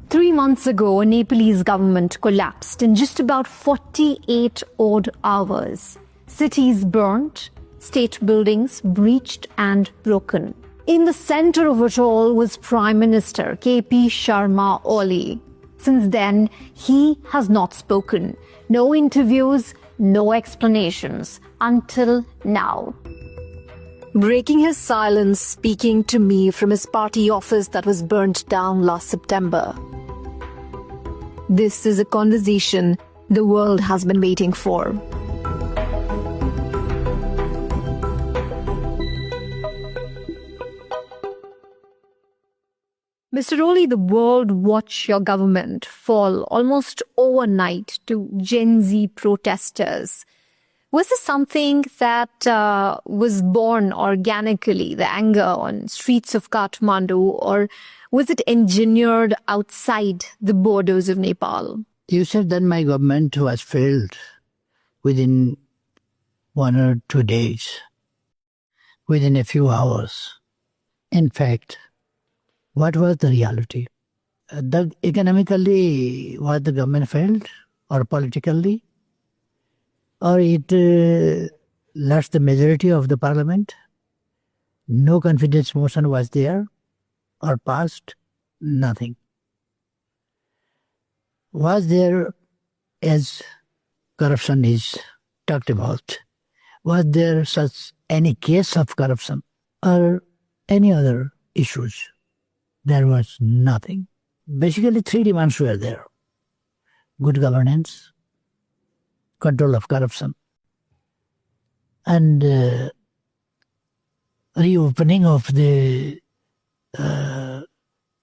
3 months ago, a Nepalese government collapsed in just about 48 odd hours. Cities burnt, state buildings breached and broken. In the center of it all was Prime Minister KP Sharma Oli. Since then, he has not spoken. No interviews, no explanations, until now. Breaking his silence, speaking to me from his party office that was burnt down last September. This is a conversation the world has been waiting for. Mr. Oli, the world watched your government fall almost overnight to Gen Z protesters. Was this something that was born organically, the anger on streets of Kathmandu, or was it engineered outside the borders of Nepal? You said that my government was failed within 1 or 2 days, within a few hours. In fact, what was the reality? Economically, was the government failed, or politically? Or it lost the majority of the parliament? No confidence motion was there or passed? Nothing. Was there, as corruption is talked about, was there such any case of corruption or any other issues? There was nothing. Basically, 3 demands were there: good governance, control of corruption, and reopening of the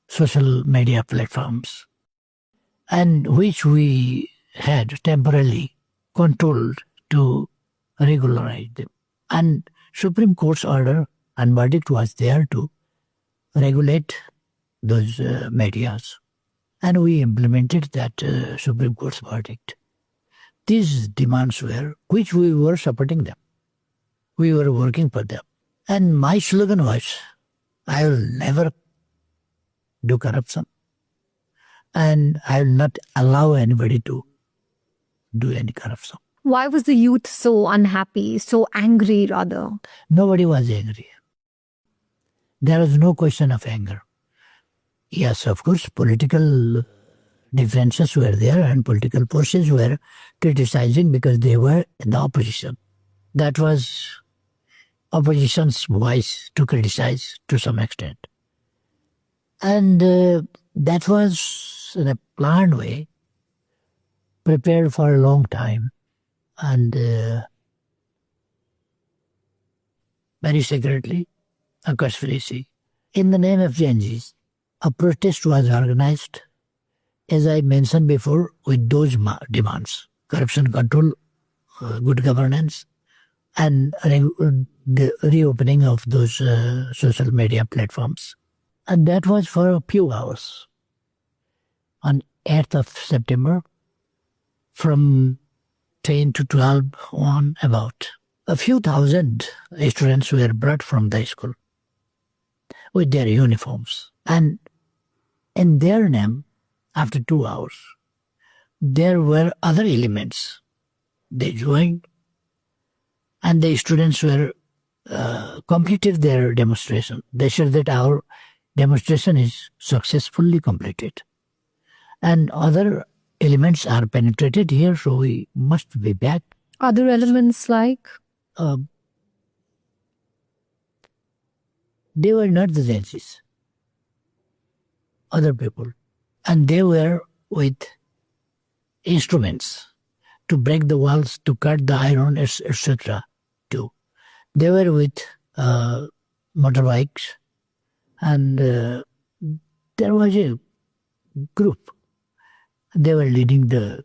social media platforms, and which we had temporarily controlled to regularize them. And Supreme Court's order and verdict was there to regulate those medias. And we implemented that Supreme Court's verdict. These demands were, which we were supporting them. We were working for them. And my slogan was, I will never do corruption. And I will not allow anybody to do any corruption. Why was the youth so unhappy, so angry rather? Nobody was angry. There was no question of anger. Yes, of course, political differences were there and political forces were criticizing because they were in the opposition. That was opposition's voice to criticize to some extent. And that was in a planned way, prepared for a long time, and very secretly, a conspiracy. In the name of Gen Zs, a protest was organized, as I mentioned before, with those demands: corruption control, good governance, and the reopening of those social media platforms. And that was for a few hours. On 8th of September, from 10 to 12 on about, a few thousand students were brought from the school with their uniforms. And in their name, after 2 hours, there were other elements. They joined, and the students were completed their demonstration. They said that our demonstration is successfully completed. And other elements are penetrated here, so we must be back. Other elements like? They were not the Gen Zs. Other people. And they were with instruments to break the walls, to cut the iron, etc. too. They were with motorbikes, and there was a group. They were leading the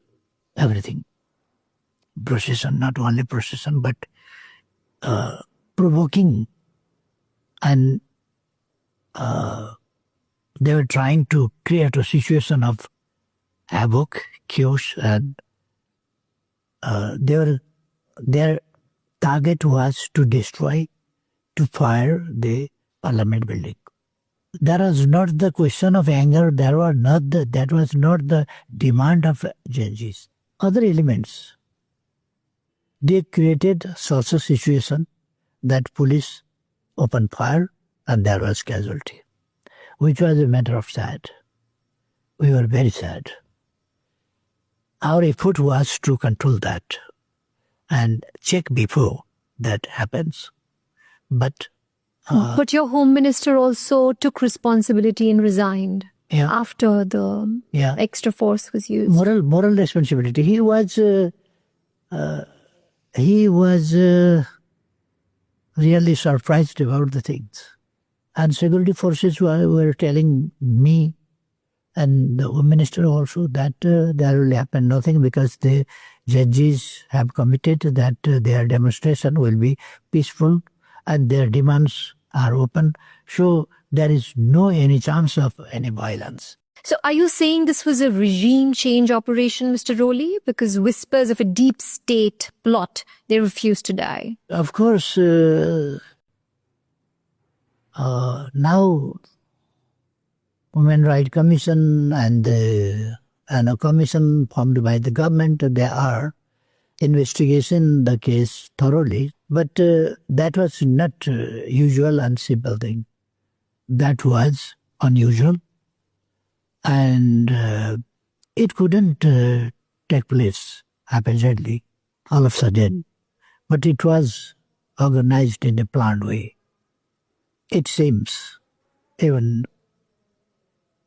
everything. Procession, not only procession, but provoking. And they were trying to create a situation of havoc, chaos, and their target was to destroy, to fire the parliament building. That was not the question of anger. That was not the demand of Genjis. Other elements, they created such a situation that police opened fire and there was casualty, which was a matter of sad. We were very sad. Our effort was to control that and check before that happens. But your home minister also took responsibility and resigned after the extra force was used. Moral responsibility. He was really surprised about the things. And security forces were telling me and the Home Minister also that there will happen nothing because the judges have committed that their demonstration will be peaceful and their demands are open. So there is no any chance of any violence. So are you saying this was a regime change operation, Mr. Oli? Because whispers of a deep state plot, they refused to die. Of course, now Human Rights Commission and a commission formed by the government, they are investigating the case thoroughly. But that was not usual and simple thing. That was unusual. And it couldn't take place haphazardly, all of a sudden. But it was organized in a planned way. It seems, even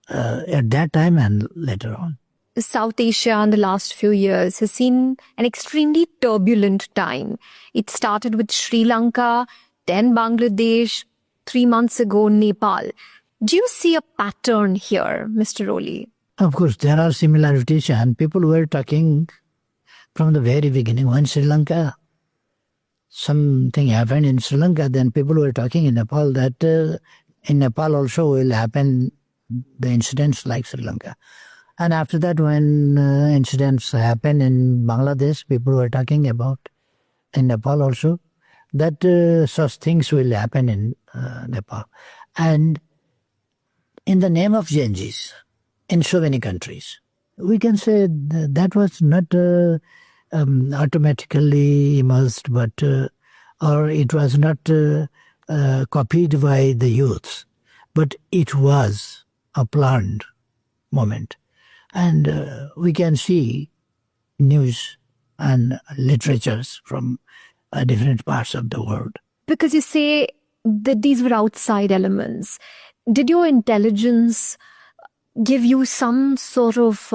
at that time and later on. South Asia in the last few years has seen an extremely turbulent time. It started with Sri Lanka, then Bangladesh, 3 months ago Nepal. Do you see a pattern here, Mr. Oli? Of course, there are similarities and people were talking from the very beginning when Sri Lanka, something happened in Sri Lanka, then people were talking in Nepal that in Nepal also will happen the incidents like Sri Lanka. And after that, when incidents happened in Bangladesh, people were talking about in Nepal also that such things will happen in Nepal. And in the name of Genjis in so many countries, we can say that was not automatically immersed, but or it was not copied by the youths, but it was a planned moment. And we can see news and literatures from different parts of the world. Because you say that these were outside elements. Did your intelligence give you some sort of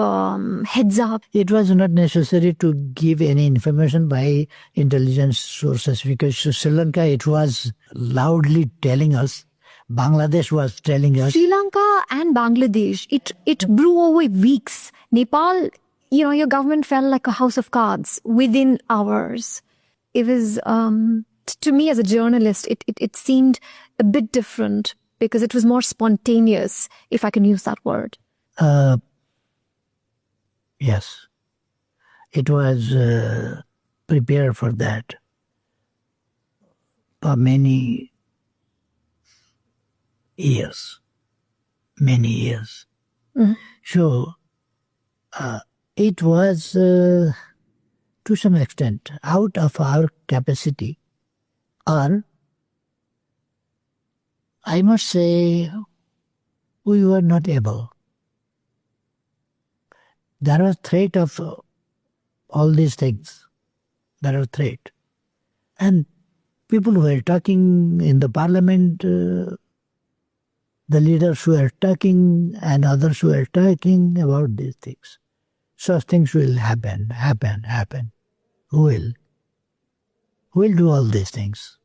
heads up? It was not necessary to give any information by intelligence sources because Sri Lanka, it was loudly telling us. Bangladesh was telling us. Sri Lanka and Bangladesh, it blew over weeks. Nepal, your government fell like a house of cards within hours. It was, to me as a journalist, it seemed a bit different because it was more spontaneous, if I can use that word. Yes. It was prepared for that for many years. Mm-hmm. So it was to some extent out of our capacity, or I must say we were not able. There was threat of all these things. There was threat. And people were talking in the parliament, the leaders were talking and others were talking about these things. Such things will happen. Who will do all these things?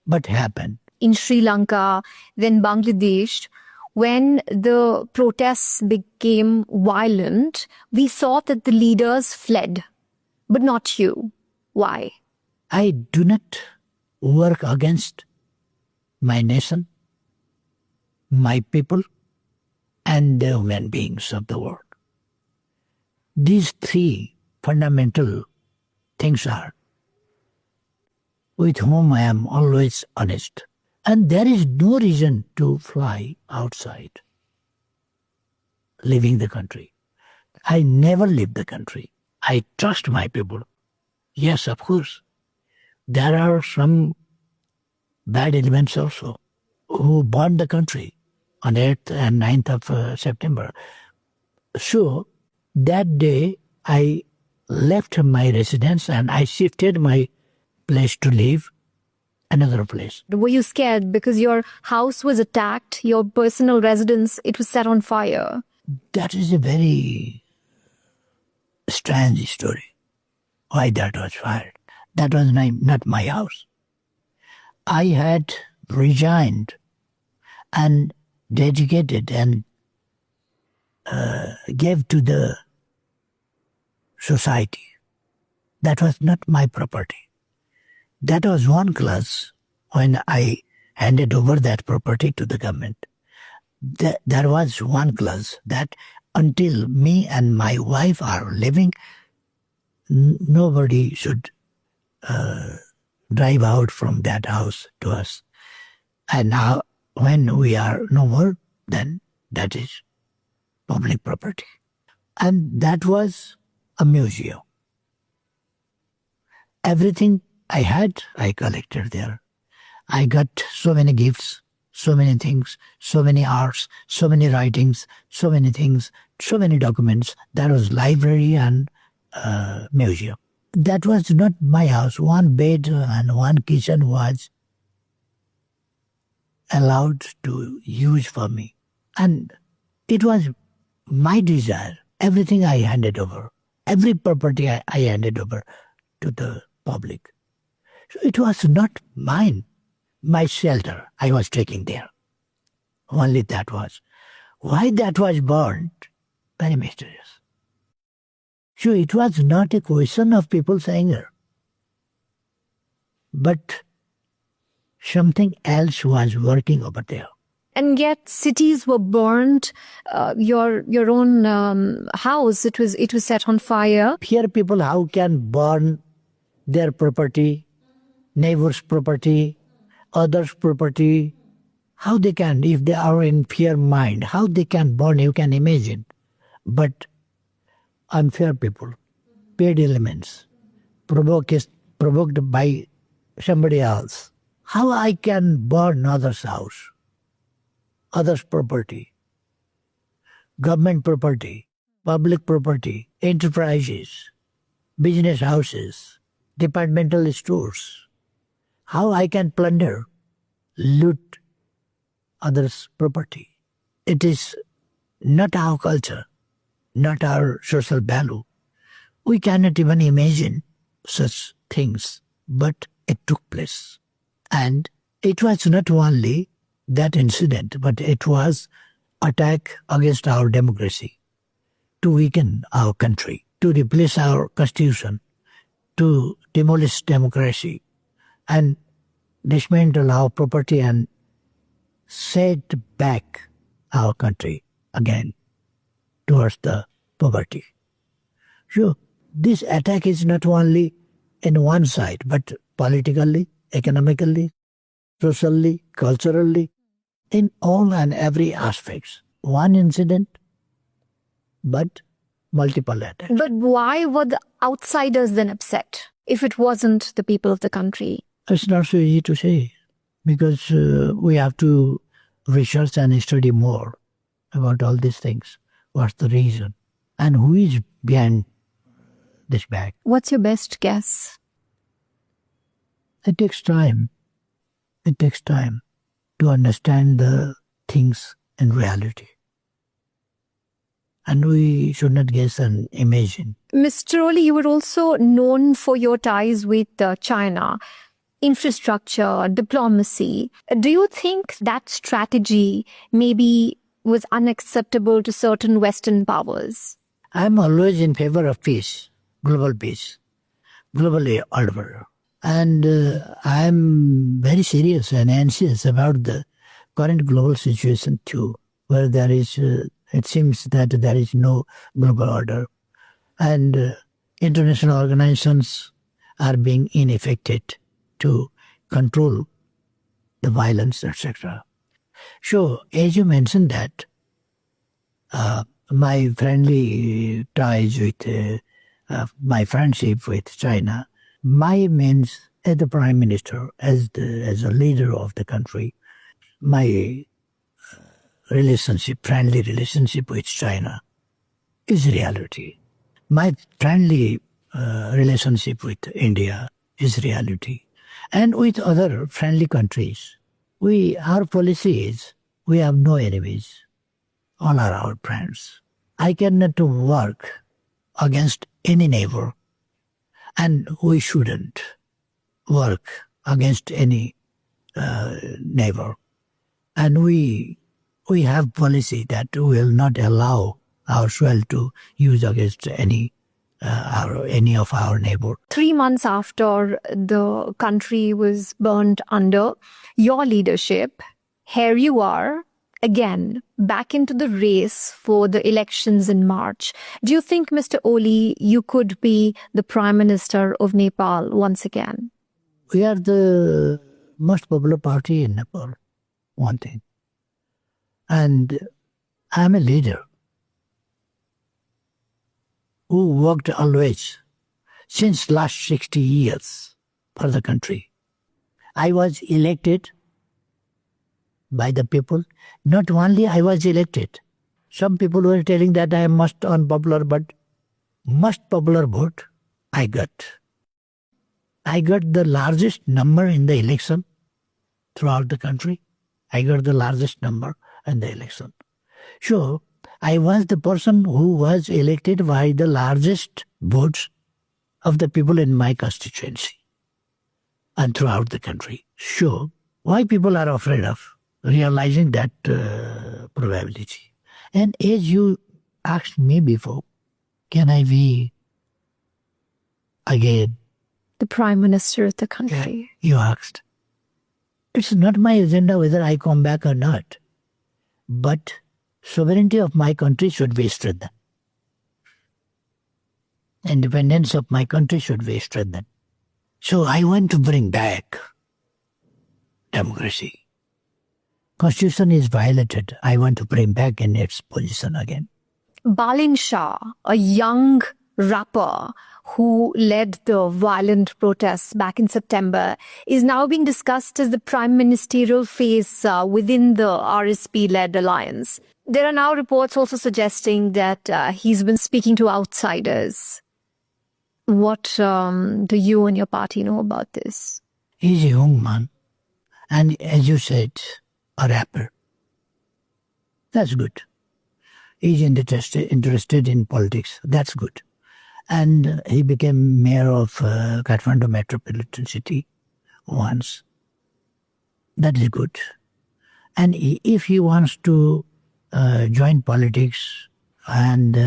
But happen. In Sri Lanka, then Bangladesh, when the protests became violent, we saw that the leaders fled, but not you. Why? I do not work against my nation, my people, and the human beings of the world. These three fundamental things are with whom I am always honest. And there is no reason to fly outside, leaving the country. I never leave the country. I trust my people. Yes, of course. There are some bad elements also who burned the country on 8th and 9th of September. So that day I left my residence and I shifted my place to live another place. Were you scared because your house was attacked, your personal residence, it was set on fire? That is a very strange story. Why that was fired? That was not my house. I had resigned and dedicated and gave to the society. That was not my property. That was one clause when I handed over that property to the government. There was one clause that until me and my wife are living, nobody should drive out from that house to us. And now, when we are no more, then that is public property. And that was a museum. Everything I had, I collected there. I got so many gifts, so many things, so many arts, so many writings, so many things, so many documents. There was library and museum. That was not my house. One bed and one kitchen was allowed to use for me. And it was my desire. Everything I handed over. Every property I handed over to the public. So it was not mine. My shelter I was taking there. Only that was. Why that was burned? Very mysterious. So it was not a question of people's anger. But something else was working over there. And yet cities were burned. Your own house, it was set on fire. Here people how can burn their property, neighbor's property, others' property. How they can, if they are in fear mind, how they can burn, you can imagine. But unfair people, paid elements, provoked by somebody else. How I can burn others' house, others' property, government property, public property, enterprises, business houses, departmental stores. How I can plunder, loot others' property. It is not our culture, not our social value. We cannot even imagine such things, but it took place. And it was not only that incident, but it was attack against our democracy, to weaken our country, to replace our constitution, to demolish democracy, and dismantle our property and set back our country again towards the poverty. So this attack is not only in one side, but politically, economically, socially, culturally, in all and every aspects. One incident, but multiple attacks. But why were the outsiders then upset if it wasn't the people of the country? It's not so easy to say, because we have to research and study more about all these things. What's the reason? And who is behind this back? What's your best guess? It takes time. It takes time to understand the things in reality. And we should not guess and imagine. Mr. Oli, you were also known for your ties with China, infrastructure, diplomacy. Do you think that strategy maybe was unacceptable to certain Western powers? I'm always in favor of peace, global order. And I'm very serious and anxious about the current global situation too, where there is, it seems that there is no global order. And international organizations are being ineffective to control the violence, etc. So, as you mentioned that, my friendly ties with my friendship with China, my means as the prime minister, as a leader of the country, my friendly relationship with China is reality. My friendly relationship with India is reality. And with other friendly countries, our policy is we have no enemies. All are our friends. I cannot work against any neighbor, and we shouldn't work against any neighbor. And we have policy that will not allow our soil to use against any of our neighbor. 3 months after the country was burned under your leadership, here you are again back into the race for the elections in March. Do you think, Mr. Oli, you could be the Prime Minister of Nepal once again? We are the most popular party in Nepal, one thing. And I'm a leader who worked always since last 60 years for the country. I was elected by the people. Not only I was elected. Some people were telling that I am most unpopular, but most popular vote I got. I got the largest number in the election throughout the country. I got the largest number in the election. So I was the person who was elected by the largest votes of the people in my constituency and throughout the country. So why people are afraid of realizing that probability? And as you asked me before, can I be again the Prime Minister of the country? You asked. It's not my agenda whether I come back or not. But sovereignty of my country should be strengthened. Independence of my country should be strengthened. So I want to bring back democracy. Constitution is violated. I want to bring back in its position again. Balin Shah, a young rapper who led the violent protests back in September, is now being discussed as the prime ministerial face within the RSP-led alliance. There are now reports also suggesting that he's been speaking to outsiders. What do you and your party know about this? He's a young man, and as you said, a rapper. That's good. He's interested in politics. That's good. And he became mayor of Kathmandu metropolitan city once. That is good. And if he wants to join politics and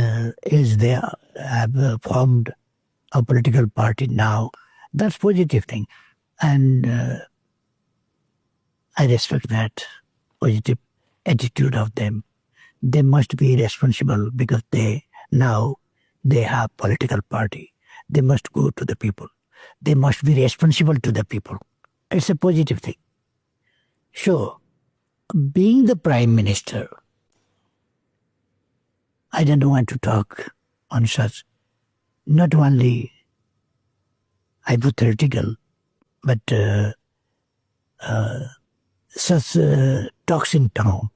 is there, have formed a political party now, that's positive thing. And I respect that positive attitude of them. They must be responsible because they have political party. They must go to the people. They must be responsible to the people. It's a positive thing. So, being the prime minister, I don't want to talk on such, not only hypothetical, but such toxin town,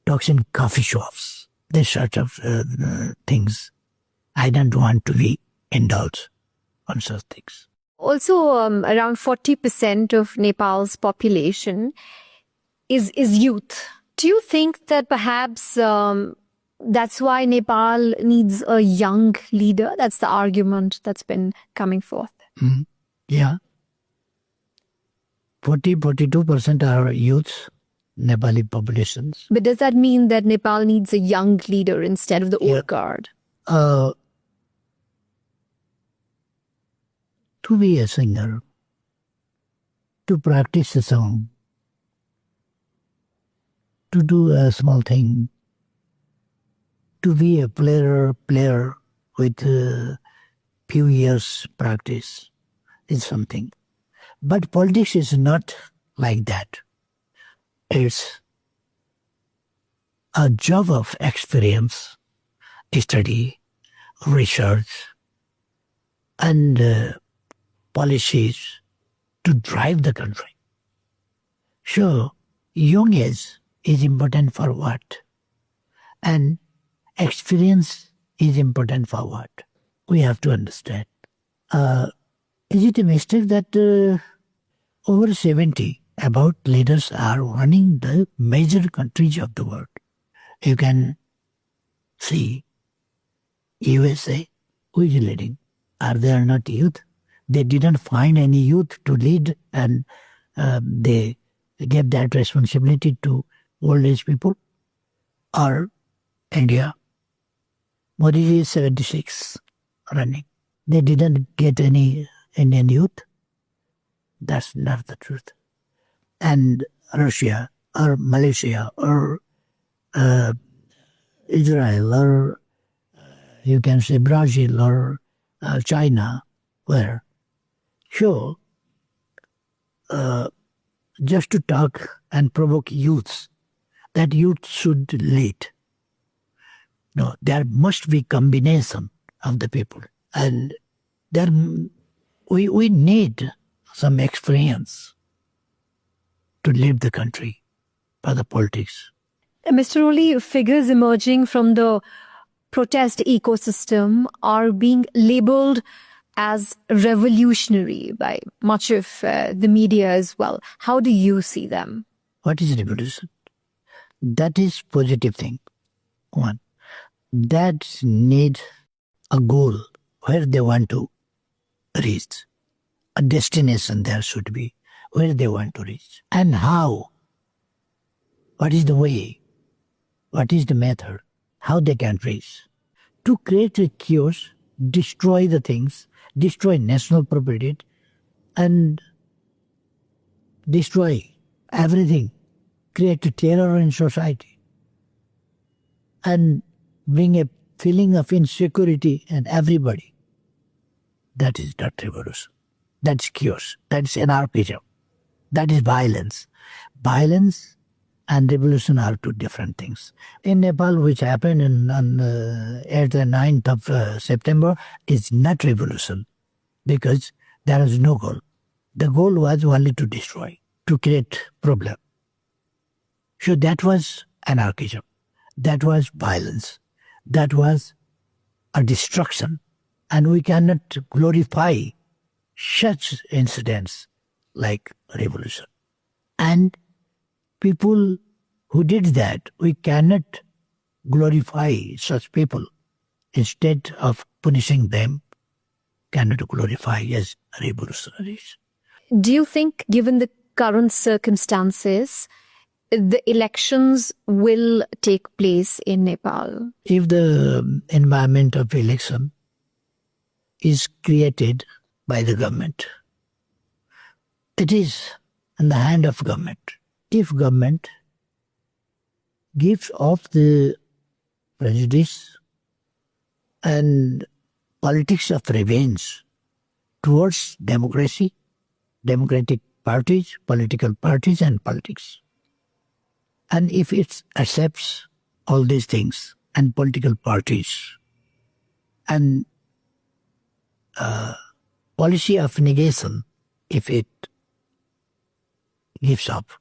toxin coffee shops, this sort of things. I don't want to be indulged on such things. Also, around 40% of Nepal's population is youth. Do you think that perhaps that's why Nepal needs a young leader? That's the argument that's been coming forth. Yeah. 42% are youths, Nepali populations. But does that mean that Nepal needs a young leader instead of the old guard? To be a singer, to practice a song, to do a small thing, to be a player with a few years practice is something. But politics is not like that. It's a job of experience, study, research, and policies to drive the country. So, young age is important for what? And experience is important for what? We have to understand. Is it a mistake that over 70 about leaders are running the major countries of the world? You can see USA, who is leading? Are there not youth? They didn't find any youth to lead, and they gave that responsibility to old age people. Or India, Modi is 76 running. They didn't get any Indian youth. That's not the truth. And Russia or Malaysia or Israel or you can say Brazil or China, where sure, just to talk and provoke youths, that youth should lead. No, there must be combination of the people, and there we need some experience to lead the country for the politics. Mr. Oli, figures emerging from the protest ecosystem are being labeled as revolutionary by much of the media as well. How do you see them? What is revolution? That is positive thing. One, that need a goal where they want to reach. A destination there should be where they want to reach. And how? What is the way? What is the method? How they can reach? To create a chaos, destroy the things, destroy national property, and destroy everything, create a terror in society, and bring a feeling of insecurity in everybody. That is not revolution. That's chaos. That's anarchism. That is violence. Violence and revolution are two different things. In Nepal, which happened on the 9th of September, is not revolution because there is no goal. The goal was only to destroy, to create problem. So that was anarchism. That was violence. That was a destruction. And we cannot glorify such incidents like revolution. And people who did that, we cannot glorify such people. Instead of punishing them, cannot glorify as revolutionaries. Do you think, given the current circumstances, the elections will take place in Nepal? If the environment of election is created by the government, it is in the hand of government. If government gives off the prejudice and politics of revenge towards democracy, democratic parties, political parties and politics, and if it accepts all these things and political parties and policy of negation, if it gives up,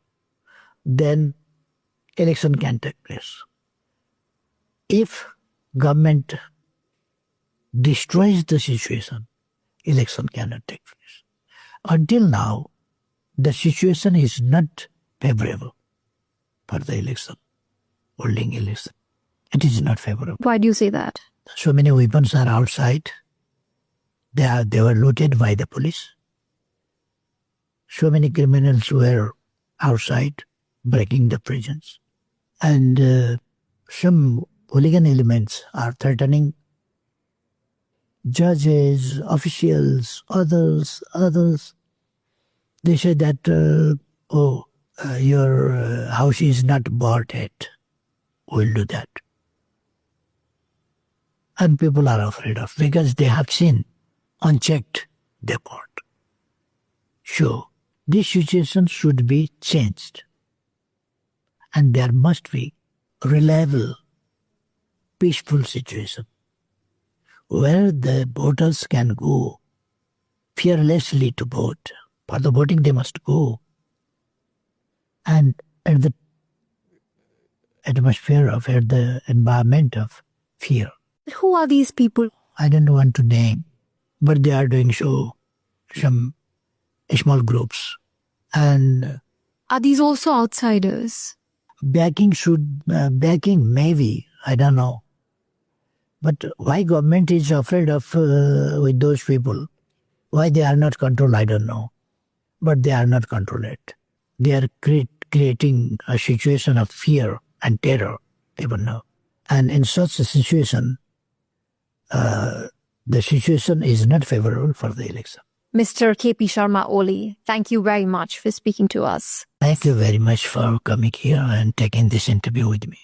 then election can take place. If government destroys the situation, election cannot take place. Until now, the situation is not favorable for the election, holding election. It is not favorable. Why do you say that? So many weapons are outside. They were looted by the police. So many criminals were outside breaking the prisons. And some hooligan elements are threatening judges, officials, others. They say that, your house is not bought yet. We'll do that. And people are afraid of because they have seen unchecked they bought. So this situation should be changed. And there must be reliable, peaceful situation where the voters can go fearlessly to vote. For the voting, they must go. And at the atmosphere of, at the environment of fear. Who are these people? I don't want to name, but they are doing so, some small groups. And Are these also outsiders? backing maybe, I don't know. But why government is afraid of with those people? Why they are not controlled, I don't know. But they are not controlled. They are creating a situation of fear and terror, even now. And in such a situation, the situation is not favorable for the election. Mr. KP Sharma Oli, thank you very much for speaking to us. Thank you very much for coming here and taking this interview with me.